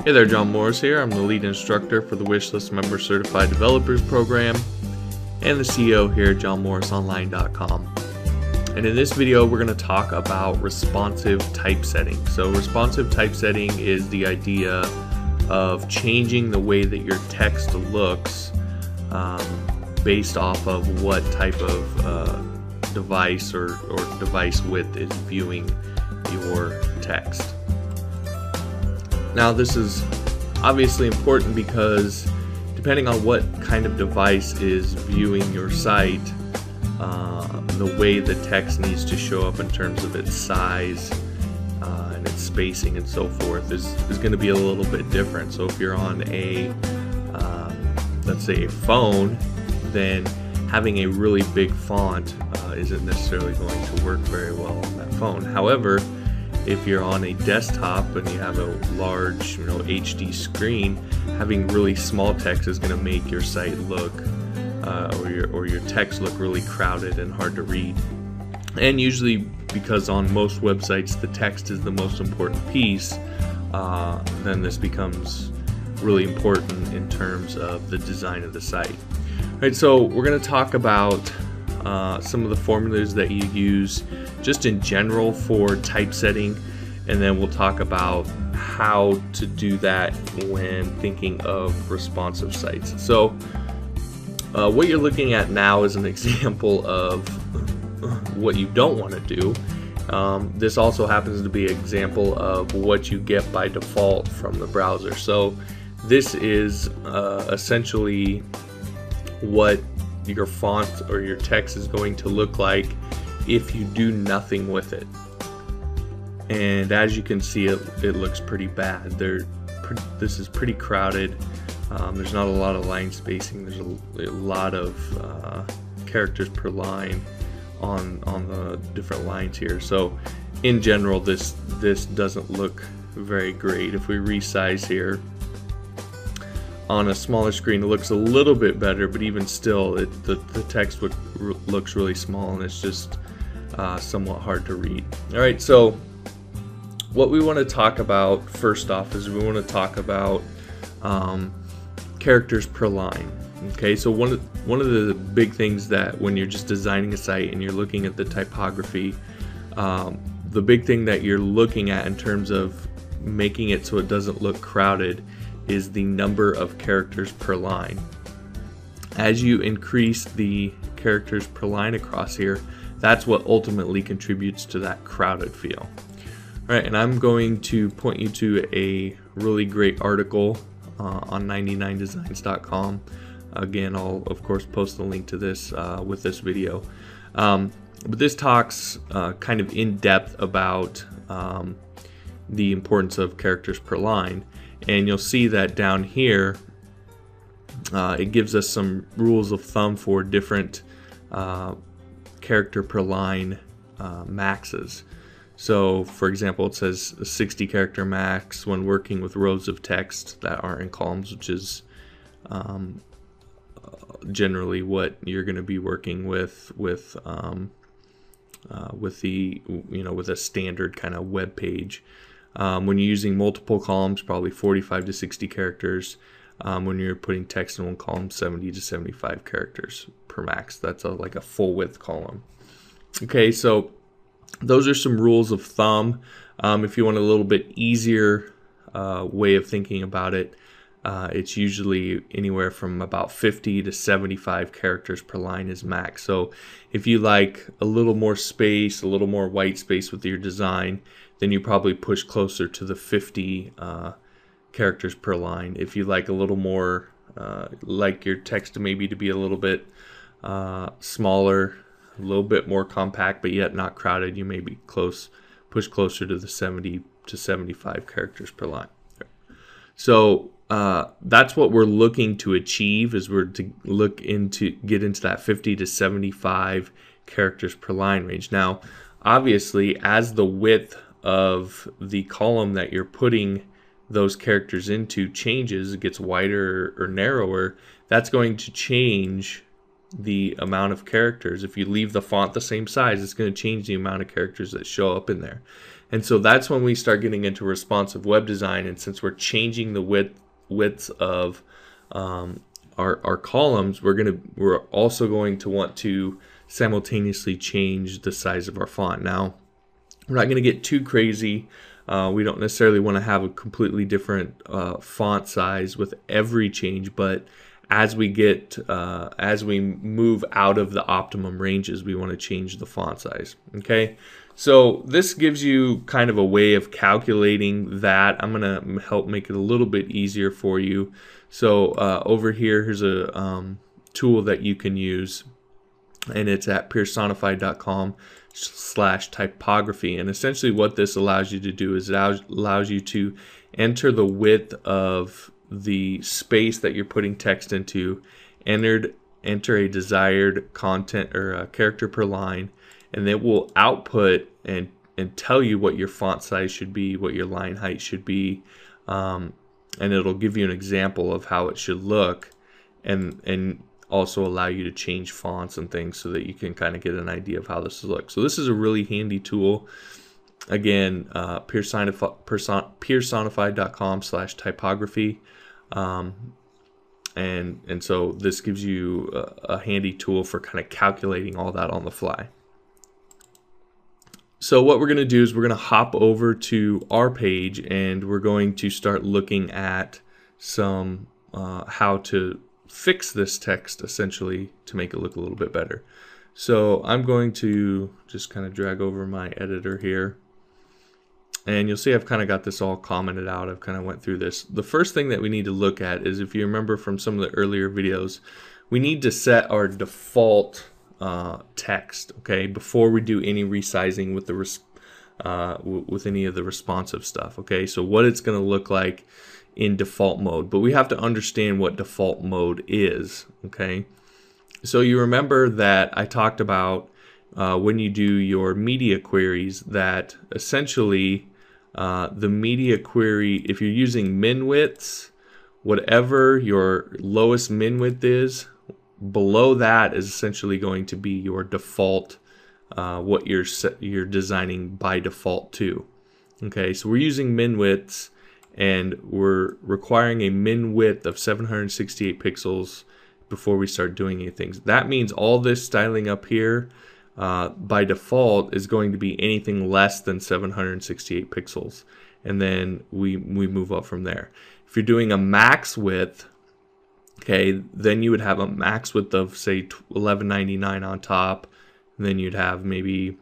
Hey there, John Morris here. I'm the lead instructor for the Wishlist Member Certified Developers Program and the CEO here at johnmorrisonline.com. And in this video, we're going to talk about responsive typesetting. So responsive typesetting is the idea of changing the way that your text looks based off of what type of device or device width is viewing your text. Now this is obviously important because depending on what kind of device is viewing your site, the way the text needs to show up in terms of its size and its spacing and so forth is going to be a little bit different. So if you're on a, let's say a phone, then having a really big font isn't necessarily going to work very well on that phone. However, if you're on a desktop and you have a large, HD screen, having really small text is going to make your site look, or your text look really crowded and hard to read. And usually, because on most websites the text is the most important piece, then this becomes really important in terms of the design of the site. All right, so we're going to talk about some of the formulas that you use just in general for typesetting, and then we'll talk about how to do that when thinking of responsive sites. So what you're looking at now is an example of what you don't want to do. This also happens to be an example of what you get by default from the browser. So this is essentially what your font or your text is going to look like if you do nothing with it. And as you can see, it looks pretty bad. This is pretty crowded. There's not a lot of line spacing. There's a lot of characters per line on the different lines here. So in general, this doesn't look very great. If we resize here, on a smaller screen it looks a little bit better, but even still the text looks really small and it's just somewhat hard to read. Alright, so what we want to talk about first off is we want to talk about characters per line. Okay, so one of the big things that when you're just designing a site and you're looking at the typography, the big thing that you're looking at in terms of making it so it doesn't look crowded is the number of characters per line. As you increase the characters per line across here, that's what ultimately contributes to that crowded feel. Alright, and I'm going to point you to a really great article on 99designs.com. Again, I'll of course post the link to this with this video. But this talks kind of in depth about the importance of characters per line. And you'll see that down here it gives us some rules of thumb for different character per line maxes. So for example, it says a 60 character max when working with rows of text that aren't in columns, which is generally what you're going to be working with the with a standard kind of web page. When you're using multiple columns, probably 45 to 60 characters. When you're putting text in one column, 70 to 75 characters per max. That's like a full width column. Okay, so those are some rules of thumb. If you want a little bit easier way of thinking about it, it's usually anywhere from about 50 to 75 characters per line is max. So if you like a little more space, a little more white space with your design, then you probably push closer to the 50 characters per line. If you like a little more, like your text maybe to be a little bit smaller, a little bit more compact, but yet not crowded, you may be push closer to the 70 to 75 characters per line. So that's what we're looking to achieve, is we're to get into that 50 to 75 characters per line range. Now, obviously, as the width of the column that you're putting those characters into changes, it gets wider or narrower, that's going to change the amount of characters. If you leave the font the same size, it's going to change the amount of characters that show up in there. And so that's when we start getting into responsive web design. And since we're changing the widths of our columns, we're also going to want to simultaneously change the size of our font. Now, we're not going to get too crazy. We don't necessarily want to have a completely different font size with every change, but as we move out of the optimum ranges, we want to change the font size. Okay, so this gives you kind of a way of calculating that. I'm going to help make it a little bit easier for you. So over here, here's a tool that you can use, and it's at personify.com/typography. And essentially what this allows you to do is it allows you to enter the width of the space that you're putting text into, enter a desired content or a character per line, and it will output and tell you what your font size should be, what your line height should be, and it'll give you an example of how it should look, and also allow you to change fonts and things so that you can kind of get an idea of how this looks. So this is a really handy tool. Again, personify.com/typography. And so this gives you a handy tool for kind of calculating all that on the fly. So what we're going to do is we're going to hop over to our page, and we're going to start looking at some how to fix this text essentially to make it look a little bit better. So I'm going to just kind of drag over my editor here, and you'll see I've kind of got this all commented out. I've kind of went through this. The first thing that we need to look at is, if you remember from some of the earlier videos, we need to set our default text, okay, before we do any resizing with the with any of the responsive stuff. Okay, so what it's going to look like in default mode, but we have to understand what default mode is. Okay, so you remember that I talked about when you do your media queries that essentially the media query, if you're using min widths, whatever your lowest min width is, below that is essentially going to be your default, what you're designing by default to. Okay, so we're using min widths, and we're requiring a min width of 768 pixels before we start doing anything. That means all this styling up here by default is going to be anything less than 768 pixels, and then we move up from there. If you're doing a max width, okay, then you would have a max width of say 1199 on top, and then you'd have maybe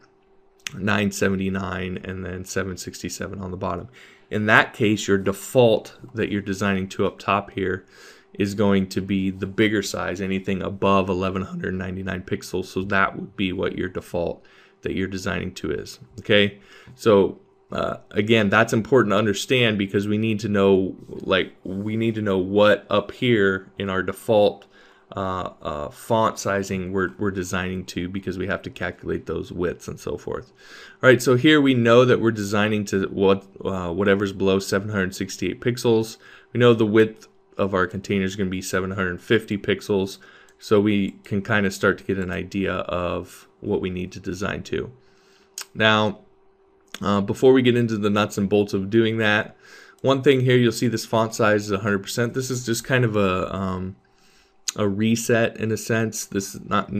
979 and then 767 on the bottom. In that case, your default that you're designing to up top here is going to be the bigger size, anything above 1199 pixels. So that would be what your default that you're designing to is. Okay, so again, that's important to understand, because we need to know, what up here in our default font sizing we're designing to, because we have to calculate those widths and so forth. All right, so here we know that we're designing to whatever's below 768 pixels. We know the width of our container is going to be 750 pixels, so we can kind of start to get an idea of what we need to design to. Now, before we get into the nuts and bolts of doing that, one thing here, you'll see this font size is 100%. This is just kind of a reset in a sense. This is not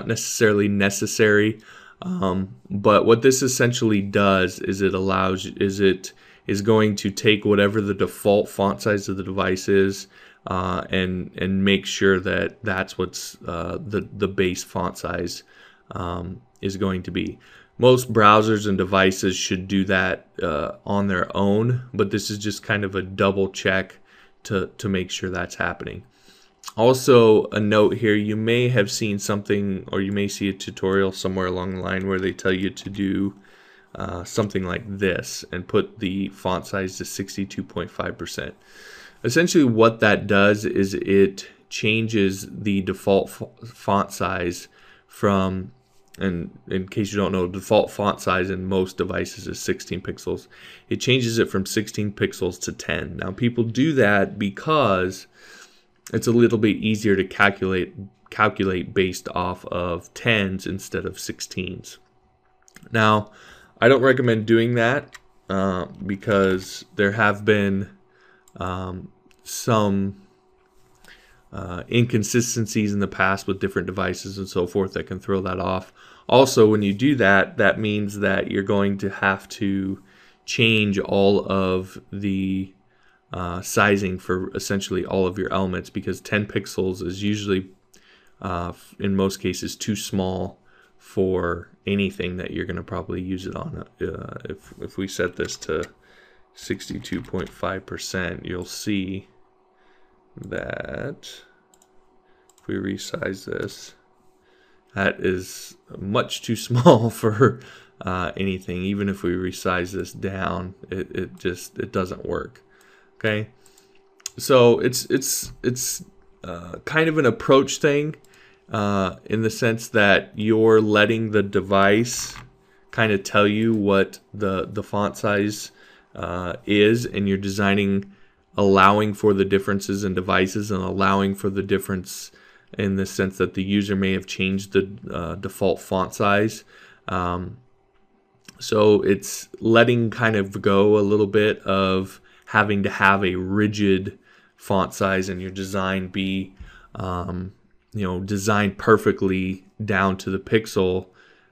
necessarily necessary, but what this essentially does is it is going to take whatever the default font size of the device is, and make sure that that's what's the base font size is going to be. Most browsers and devices should do that on their own, but this is just kind of a double check to make sure that's happening. Also, a note here, you may have seen something, or you may see a tutorial somewhere along the line where they tell you to do something like this and put the font size to 62.5%. Essentially what that does is it changes the default font size from, and in case you don't know, default font size in most devices is 16 pixels. It changes it from 16 pixels to 10. Now people do that because it's a little bit easier to calculate based off of 10s instead of 16s. Now, I don't recommend doing that because there have been some inconsistencies in the past with different devices and so forth that can throw that off. Also, when you do that, that means that you're going to have to change all of the sizing for essentially all of your elements, because 10 pixels is usually, in most cases, too small for anything that you're going to probably use it on. If we set this to 62.5%, you'll see that if we resize this, that is much too small for anything. Even if we resize this down, it doesn't work. Okay, so it's kind of an approach thing in the sense that you're letting the device kind of tell you what the font size is, and you're designing, allowing for the differences in devices and allowing for the difference in the sense that the user may have changed the default font size. So it's letting kind of go a little bit of having to have a rigid font size in your design be designed perfectly down to the pixel,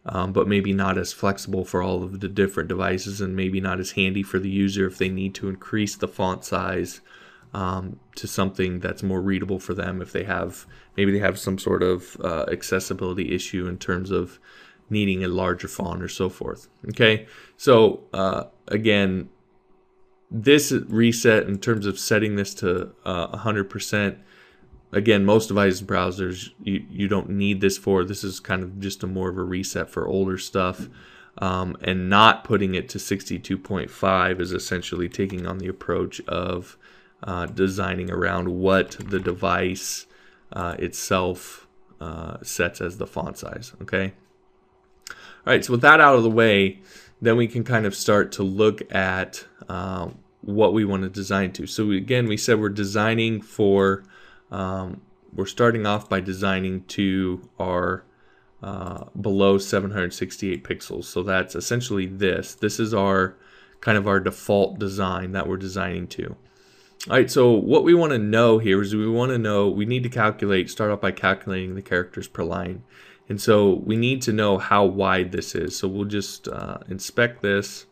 but maybe not as flexible for all of the different devices, and maybe not as handy for the user if they need to increase the font size to something that's more readable for them, if they have some sort of accessibility issue in terms of needing a larger font or so forth. Okay, so again, this reset in terms of setting this to 100%, again, most device browsers you don't need this for. This is kind of just more of a reset for older stuff, and not putting it to 62.5 is essentially taking on the approach of designing around what the device itself sets as the font size. Okay. All right, so with that out of the way, then we can kind of start to look at what we want to design to. So again, we said we're designing for, we're starting off by designing to our below 768 pixels. So that's essentially this. This is our kind of our default design that we're designing to. All right, so what we want to know here is we need to start off by calculating the characters per line. And so we need to know how wide this is. So we'll just inspect this,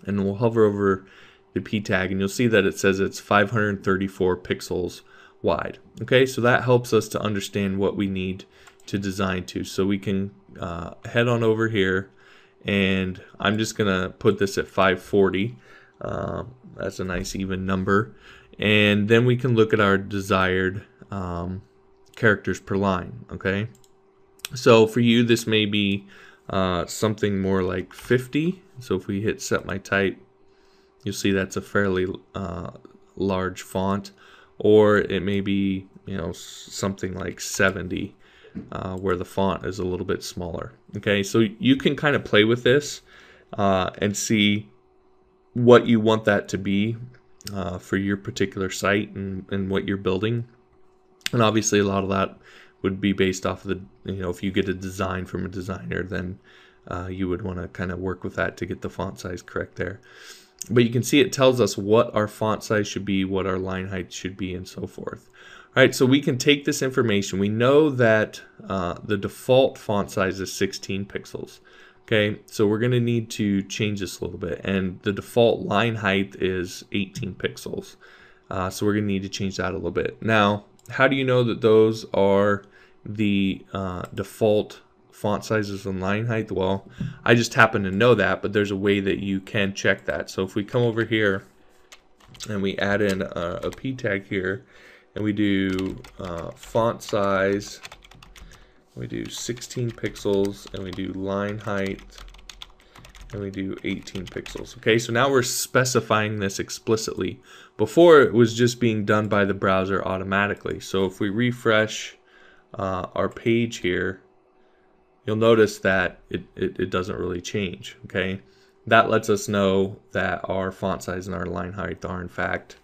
and we'll hover over the P tag, and you'll see that it says it's 534 pixels wide. Okay, so that helps us to understand what we need to design to. So we can head on over here, and I'm just going to put this at 540. That's a nice even number. And then we can look at our desired characters per line. Okay. So for you, this may be something more like 50. So if we hit set my type, you'll see that's a fairly large font. Or it may be, something like 70, where the font is a little bit smaller. Okay, so you can kind of play with this and see what you want that to be for your particular site and what you're building. And obviously a lot of that would be based off of if you get a design from a designer, then you would want to kind of work with that to get the font size correct there. But you can see it tells us what our font size should be, what our line height should be, and so forth. All right, so we can take this information. We know that the default font size is 16 pixels. Okay, so we're going to need to change this a little bit. And the default line height is 18 pixels. So we're going to need to change that a little bit. Now, how do you know that those are the default font sizes and line height? Well, I just happen to know that, but there's a way that you can check that. So if we come over here and we add in a P tag here, and we do font size, we do 16 pixels, and we do line height, and we do 18 pixels. Okay, so now we're specifying this explicitly. Before, it was just being done by the browser automatically. So if we refresh our page here, you'll notice that it doesn't really change. Okay, that lets us know that our font size and our line height are in fact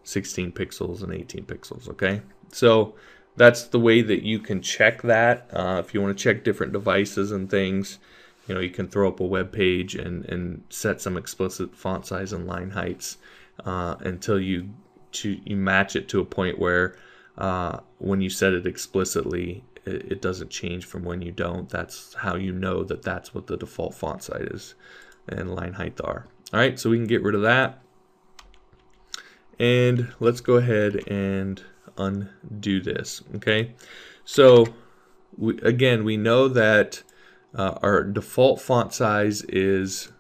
16 pixels and 18 pixels. Okay, so that's the way that you can check that. If you want to check different devices and things, you can throw up a web page and set some explicit font size and line heights until you match it to a point where when you set it explicitly, it doesn't change from when you don't. That's how you know that that's what the default font size is and line height are. All right, so we can get rid of that. And let's go ahead and undo this. Okay, so we know that our default font size is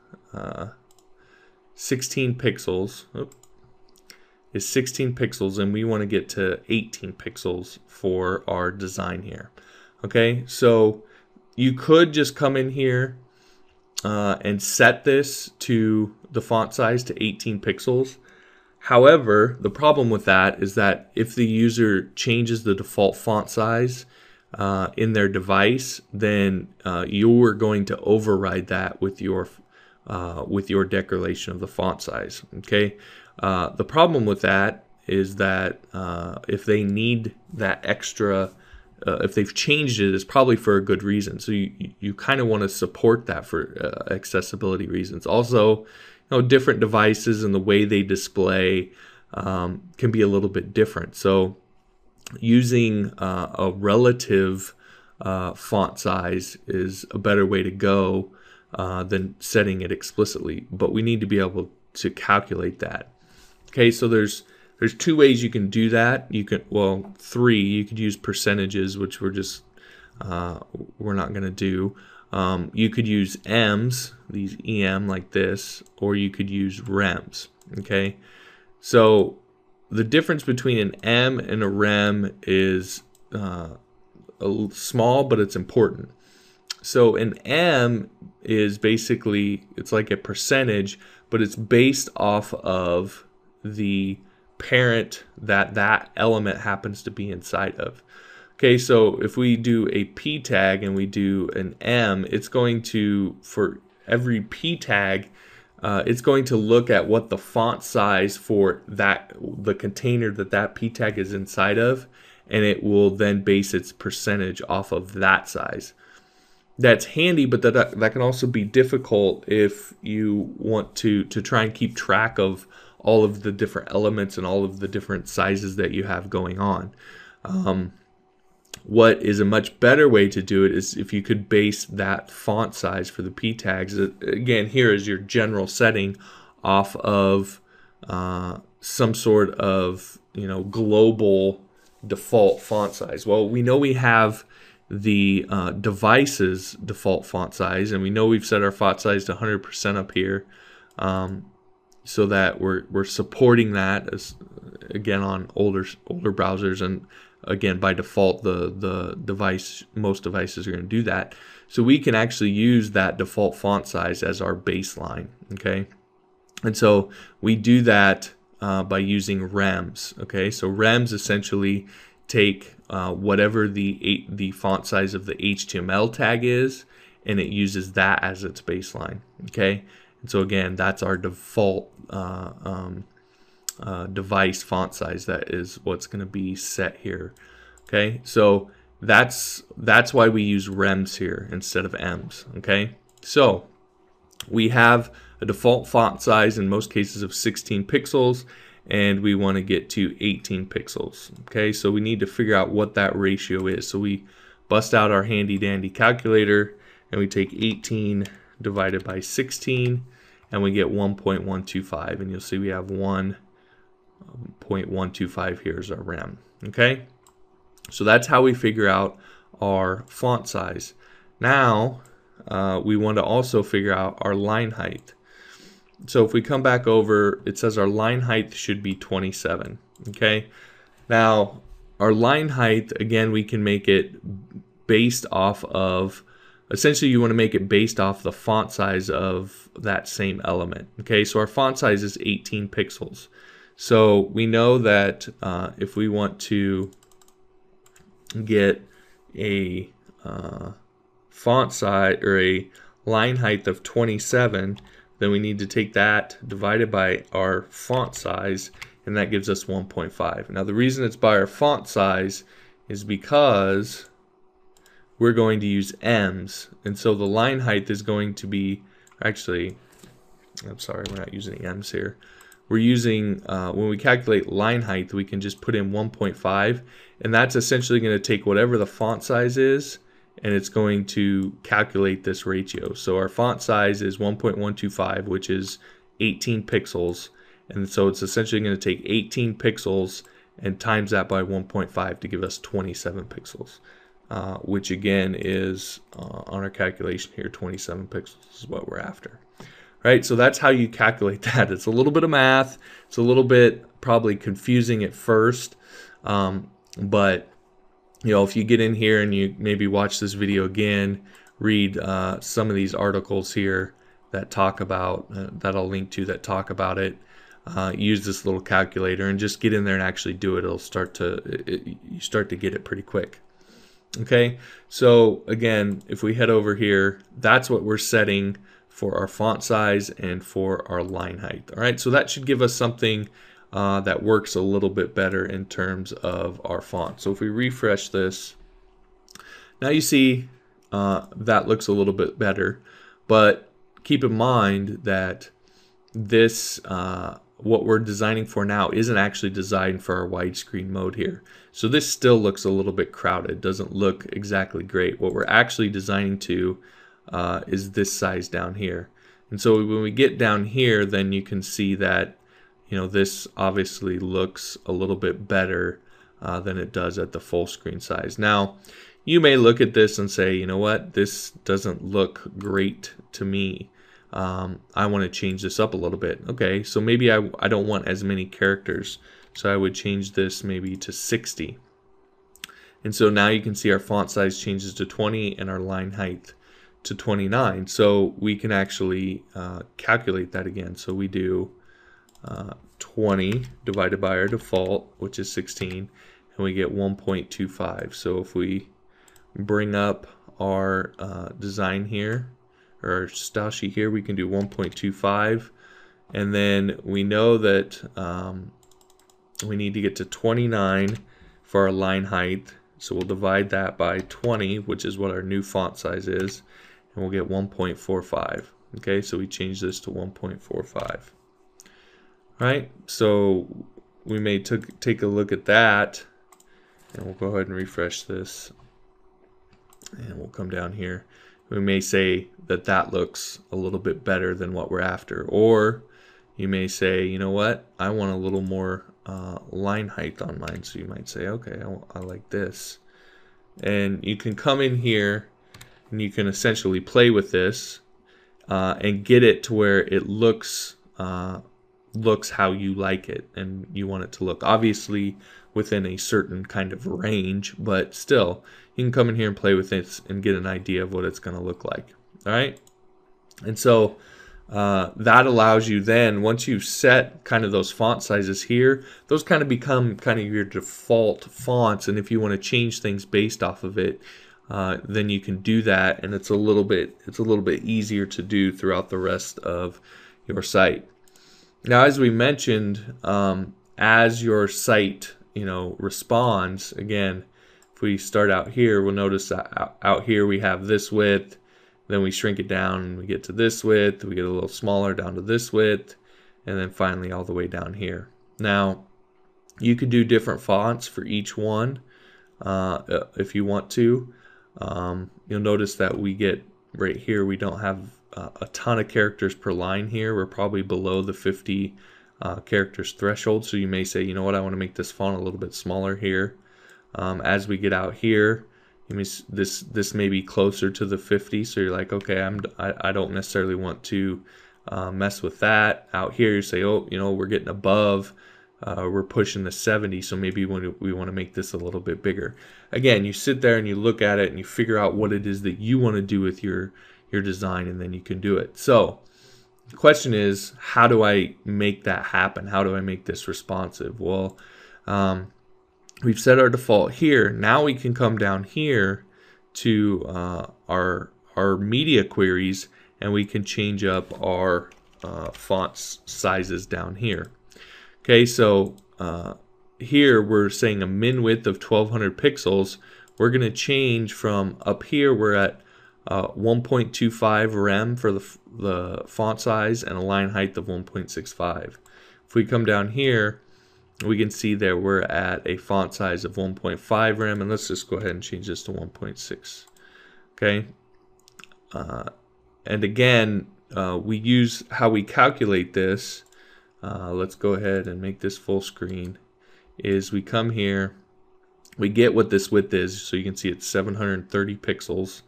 16 pixels. Is 16 pixels, and we want to get to 18 pixels for our design here. Okay, so you could just come in here and set this to the font size to 18 pixels. However, the problem with that is that if the user changes the default font size in their device, then you're going to override that with your declaration of the font size. Okay. The problem with that is that if they need that extra, if they've changed it, it's probably for a good reason. So you kind of want to support that for accessibility reasons. Also, different devices and the way they display can be a little bit different. So using a relative font size is a better way to go than setting it explicitly. But we need to be able to calculate that. Okay, so there's two ways you can do that. Three. You could use percentages, which we're not going to do. You could use ems, these em like this, or you could use rems. Okay, so the difference between an em and a rem is small, but it's important. So an em is basically, it's like a percentage, but it's based off of the parent that element happens to be inside of. Okay, so if we do a p tag and we do an em, it's going to, for every p tag, it's going to look at what the font size for the container that p tag is inside of, and it will then base its percentage off of that size. That's handy, but that can also be difficult if you want to try and keep track of all of the different elements and all of the different sizes that you have going on. What is a much better way to do it is if you could base that font size for the p tags, again, here is your general setting, off of some sort of global default font size. Well, we know we have the device's default font size, and we know we've set our font size to 100% up here, so that we're supporting that as, again, on older browsers, and again by default most devices are going to do that. So we can actually use that default font size as our baseline. Okay, and so we do that by using rems. Okay, so rems essentially take whatever the font size of the HTML tag is, and it uses that as its baseline. Okay, and so again, that's our default device font size. That is what's going to be set here. Okay, so that's why we use rems here instead of ems. Okay, so we have a default font size in most cases of 16 pixels, and we want to get to 18 pixels. Okay, so we need to figure out what that ratio is. So we bust out our handy dandy calculator, and we take 18 divided by 16, and we get 1.125, and you'll see we have 1.125 here is our rem. Okay, so that's how we figure out our font size. Now we want to also figure out our line height. So if we come back over, it says our line height should be 27. Okay, now our line height, again, we can make it based off of, essentially you want to make it based off the font size of that same element. Okay, so our font size is 18 pixels. So we know that if we want to get a font size or a line height of 27, then we need to take that divided by our font size, and that gives us 1.5. Now the reason it's by our font size is because we're going to use M's. And so the line height is going to be, actually, I'm sorry, we're not using M's here. We're using, when we calculate line height, we can just put in 1.5, and that's essentially going to take whatever the font size is, and it's going to calculate this ratio. So our font size is 1.125, which is 18 pixels, and so it's essentially going to take 18 pixels and times that by 1.5 to give us 27 pixels, which again is, on our calculation here, 27 pixels is what we're after. Right, so that's how you calculate that. It's a little bit of math. It's a little bit probably confusing at first, but you know, if you get in here and you maybe watch this video again, read some of these articles here that talk about, that I'll link to, that talk about it, use this little calculator and just get in there and actually do it. It'll start to, you start to get it pretty quick. Okay, so again, if we head over here, that's what we're setting for our font size and for our line height. All right, so that should give us something that works a little bit better in terms of our font. So if we refresh this, now you see that looks a little bit better, but keep in mind that this, what we're designing for now isn't actually designed for our widescreen mode here. So this still looks a little bit crowded, doesn't look exactly great. What we're actually designing to is this size down here. And so when we get down here, then you can see that, you know, this obviously looks a little bit better than it does at the full screen size. Now, you may look at this and say, you know what, this doesn't look great to me. I want to change this up a little bit. Okay, so maybe I don't want as many characters, so I would change this maybe to 60. And so now you can see our font size changes to 20 and our line height to 29. So we can actually calculate that again. So we do 20 divided by our default, which is 16, and we get 1.25. So if we bring up our design here, or our style sheet here, we can do 1.25, and then we know that we need to get to 29 for our line height. So we'll divide that by 20, which is what our new font size is, and we'll get 1.45. Okay, so we change this to 1.45. Right, so we may take a look at that, and we'll go ahead and refresh this, and we'll come down here. We may say that that looks a little bit better than what we're after, or you may say, you know what, I want a little more line height on mine. So you might say, okay, I like this, and you can come in here and you can essentially play with this and get it to where it looks how you like it and you want it to look. Obviously within a certain kind of range, but still you can come in here and play with it and get an idea of what it's going to look like. All right, and so that allows you then, once you've set kind of those font sizes here, those kind of become kind of your default fonts, and if you want to change things based off of it, then you can do that, and it's a little bit easier to do throughout the rest of your site. Now, as we mentioned, as your site responds, again, if we start out here, we'll notice that out here we have this width, then we shrink it down and we get to this width, we get a little smaller down to this width, and then finally all the way down here. Now, you could do different fonts for each one if you want to. You'll notice that we get right here, we don't have a ton of characters per line here. We're probably below the 50 characters threshold, so you may say, you know what, I want to make this font a little bit smaller here. As we get out here, this may be closer to the 50, so you're like, okay, I don't necessarily want to mess with that. Out here you say, oh, we're getting above, we're pushing the 70, so maybe we want to make this a little bit bigger. Again, you sit there and you look at it and you figure out what it is that you want to do with your design, and then you can do it. So the question is, how do I make that happen? How do I make this responsive? Well, we've set our default here. Now we can come down here to our media queries, and we can change up our font sizes down here. Okay, so here we're saying a min width of 1200 pixels. we're going to change from up here, we're at 1.25 rem for the font size and a line height of 1.65. If we come down here, we can see that we're at a font size of 1.5 rem, and let's just go ahead and change this to 1.6. Okay, and again, we use how we calculate this. Let's go ahead and make this full screen. Is we come here, we get what this width is, so you can see it's 730 pixels.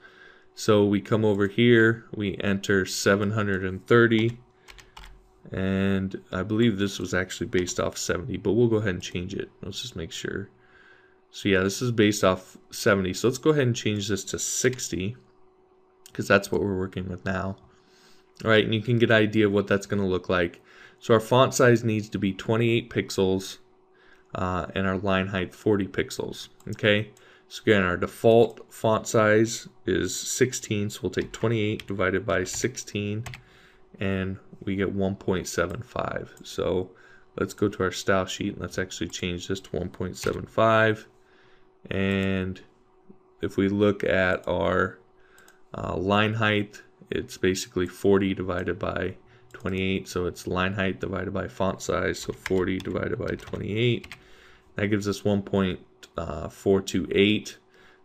So we come over here, we enter 730, and I believe this was actually based off 70, but we'll go ahead and change it. Let's just make sure. So yeah, this is based off 70, so let's go ahead and change this to 60, because that's what we're working with now. All right, and you can get an idea of what that's going to look like. So our font size needs to be 28 pixels, and our line height 40 pixels. Okay, so again, our default font size is 16, so we'll take 28 divided by 16, and we get 1.75. So let's go to our style sheet and let's actually change this to 1.75. And if we look at our line height, it's basically 40 divided by 28, so it's line height divided by font size, so 40 divided by 28. That gives us 1.428.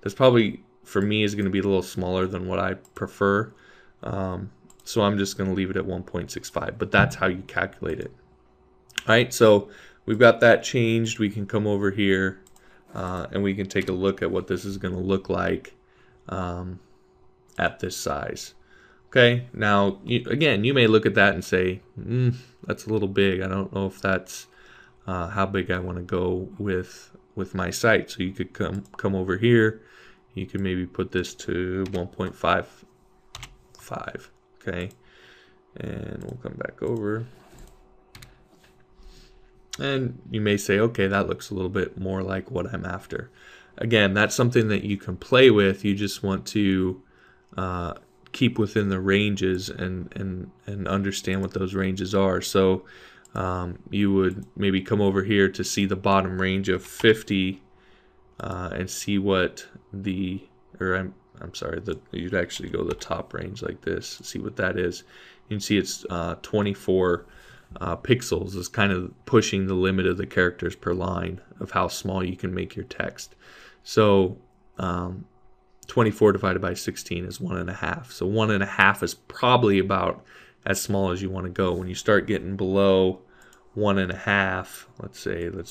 That's probably, for me, is going to be a little smaller than what I prefer. So I'm just going to leave it at 1.65, but that's how you calculate it. All right, so we've got that changed. We can come over here and we can take a look at what this is going to look like at this size. Okay, now, again, you may look at that and say, that's a little big. I don't know if that's how big I want to go with my site. So you could come over here. You could maybe put this to 1.55. Okay, and we'll come back over. And you may say, okay, that looks a little bit more like what I'm after. Again, that's something that you can play with. You just want to keep within the ranges and understand what those ranges are. So you would maybe come over here to see the bottom range of 50 and see what the, or I'm sorry, you'd actually go the top range like this, see what that is. You can see it's 24 pixels. Is kind of pushing the limit of the characters per line of how small you can make your text. So 24 divided by 16 is 1.5. So 1.5 is probably about as small as you want to go. When you start getting below 1.5, let's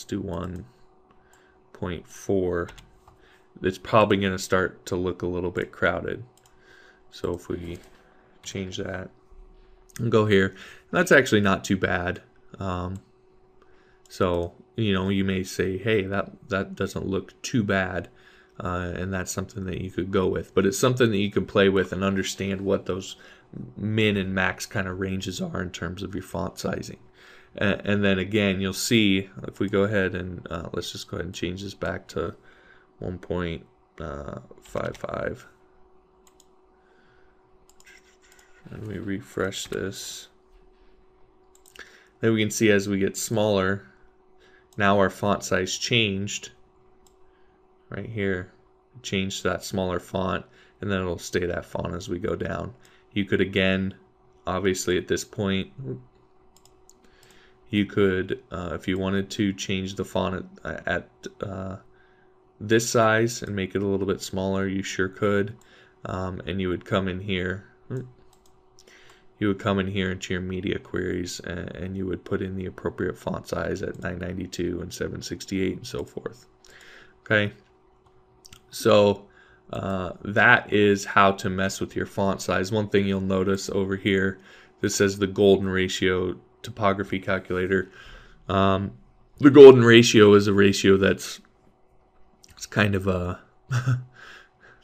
do 1.4, it's probably going to start to look a little bit crowded. So if we change that and go here, that's actually not too bad. So you may say, hey, that doesn't look too bad. And that's something that you could go with, but it's something that you can play with and understand what those min and max kind of ranges are in terms of your font sizing. And then again, you'll see if we go ahead and let's just go ahead and change this back to 1.55, and we refresh this. Then we can see as we get smaller, now our font size changed. Right here, change to that smaller font, and then it'll stay that font as we go down. You could, again, obviously at this point, you could, if you wanted to, change the font at this size and make it a little bit smaller. You sure could, and you would come in here. You would come in here into your media queries, and you would put in the appropriate font size at 992 and 768 and so forth. Okay. So that is how to mess with your font size. One thing you'll notice over here, this says the golden ratio typography calculator. The golden ratio is a ratio it's kind of a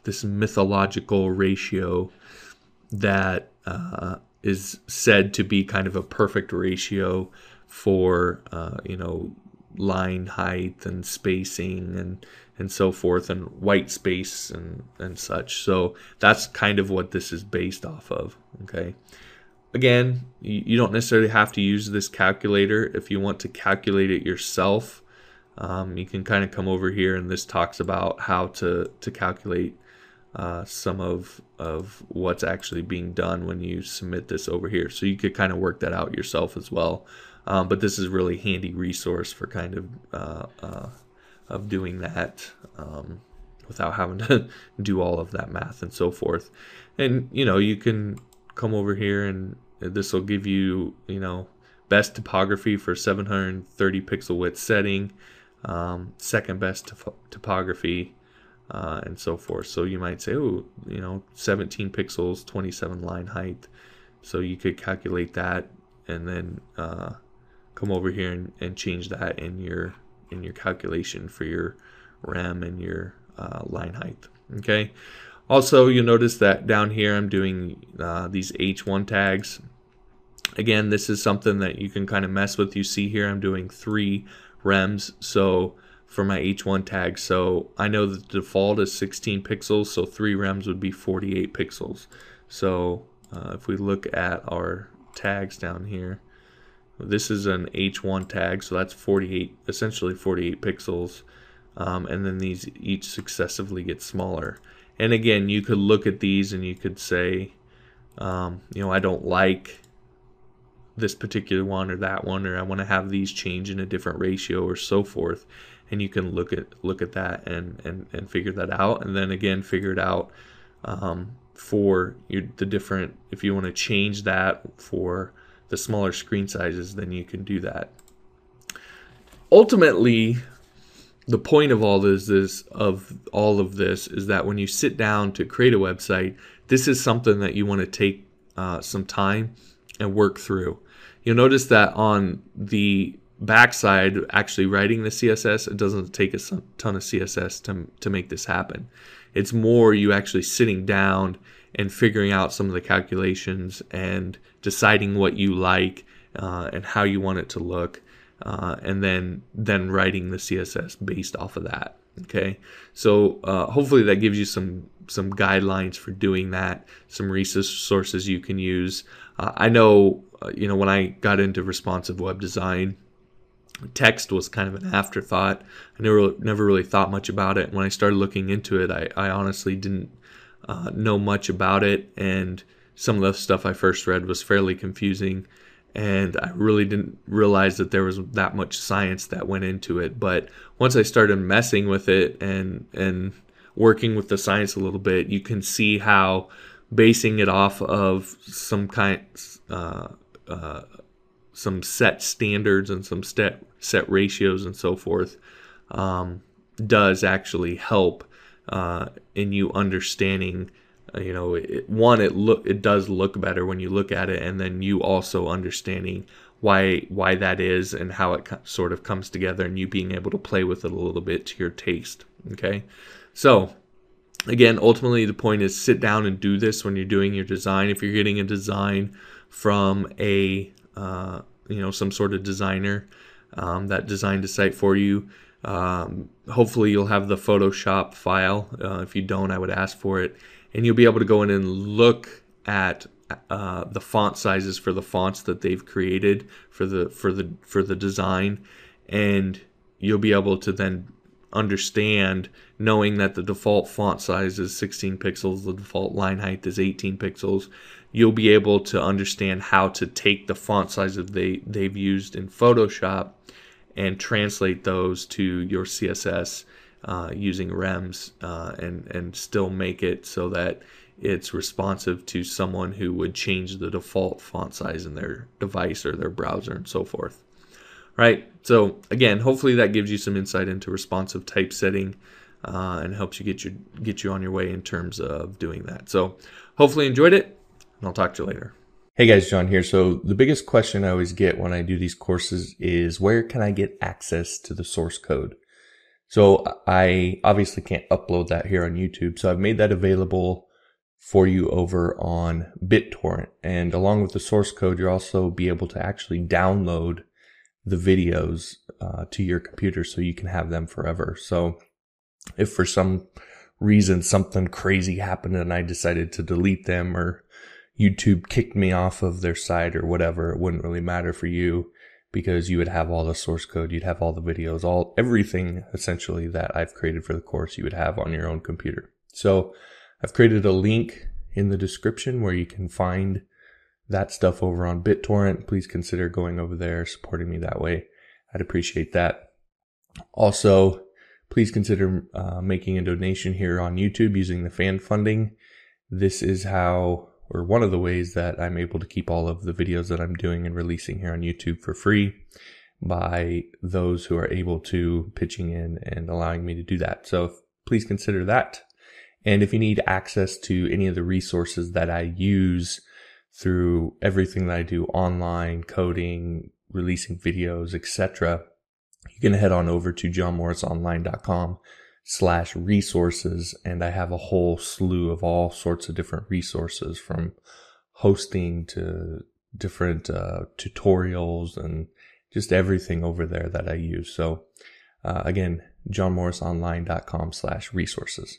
this mythological ratio that is said to be kind of a perfect ratio for line height and spacing and so forth, and white space and such. So that's kind of what this is based off of. Okay, again, you don't necessarily have to use this calculator. If you want to calculate it yourself, You can kind of come over here, and this talks about how to calculate some of what's actually being done when you submit this over here. So you could kind of work that out yourself as well. But this is a really handy resource for kind of doing that without having to do all of that math and so forth. And you can come over here, and this will give you best typography for 730 pixel width setting, second best typography, and so forth. So you might say, 17 pixels, 27 line height. So you could calculate that, and then come over here and change that in your calculation for your rem and your line height. Okay. Also, you'll notice that down here I'm doing these H1 tags. Again, this is something that you can kind of mess with. You see here I'm doing 3 rems so for my H1 tag. So I know that the default is 16 pixels, so 3 rems would be 48 pixels. So if we look at our tags down here, this is an H1 tag, so that's essentially 48 pixels. And then these each successively get smaller. And again, you could look at these and you could say, I don't like this particular one or that one, or I want to have these change in a different ratio or so forth. And you can look at that and figure that out. And then again, figure it out for the different, if you want to change that for the smaller screen sizes, then you can do that. Ultimately, the point of all this is that when you sit down to create a website, this is something that you want to take some time and work through. You'll notice that on the backside, actually writing the CSS, it doesn't take a ton of CSS to make this happen. It's more you actually sitting down and figuring out some of the calculations and deciding what you like and how you want it to look. And then writing the CSS based off of that. Okay, so hopefully that gives you some guidelines for doing that, some resources you can use. I know, when I got into responsive web design, text was kind of an afterthought. I never really thought much about it. When I started looking into it, I honestly didn't know much about it, and some of the stuff I first read was fairly confusing. And I really didn't realize that there was that much science that went into it. But once I started messing with it and working with the science a little bit, you can see how basing it off of some set standards and some set ratios and so forth does actually help in you understanding. It does look better when you look at it, and then you also understanding why that is and how it sort of comes together, and you being able to play with it a little bit to your taste. Okay, so again, ultimately the point is sit down and do this when you're doing your design. If you're getting a design from a some sort of designer that designed a site for you, hopefully you'll have the Photoshop file. If you don't, I would ask for it. And you'll be able to go in and look at the font sizes for the fonts that they've created for the design, and you'll be able to then understand, knowing that the default font size is 16 pixels, the default line height is 18 pixels. You'll be able to understand how to take the font sizes they've used in Photoshop and translate those to your CSS. Using rems and still make it so that it's responsive to someone who would change the default font size in their device or their browser and so forth. Right? So again, hopefully that gives you some insight into responsive typesetting and helps you get you on your way in terms of doing that. So hopefully you enjoyed it, and I'll talk to you later. Hey guys, John here. So the biggest question I always get when I do these courses is, where can I get access to the source code? So I obviously can't upload that here on YouTube. So I've made that available for you over on BitTorrent. And along with the source code, you'll also be able to actually download the videos to your computer so you can have them forever. So if for some reason something crazy happened and I decided to delete them, or YouTube kicked me off of their site or whatever, it wouldn't really matter for you, because you would have all the source code, you'd have all the videos, everything essentially that I've created for the course you would have on your own computer. So I've created a link in the description where you can find that stuff over on BitTorrent. Please consider going over there, supporting me that way. I'd appreciate that. Also, please consider making a donation here on YouTube using the fan funding. This is how, or one of the ways that I'm able to keep all of the videos that I'm doing and releasing here on YouTube for free, by those who are able to pitching in and allowing me to do that. So please consider that. And if you need access to any of the resources that I use through everything that I do online, coding, releasing videos, etc., you can head on over to johnmorrisonline.com/resources, and I have a whole slew of all sorts of different resources, from hosting to different tutorials and just everything over there that I use. So again, johnmorrisonline.com/resources.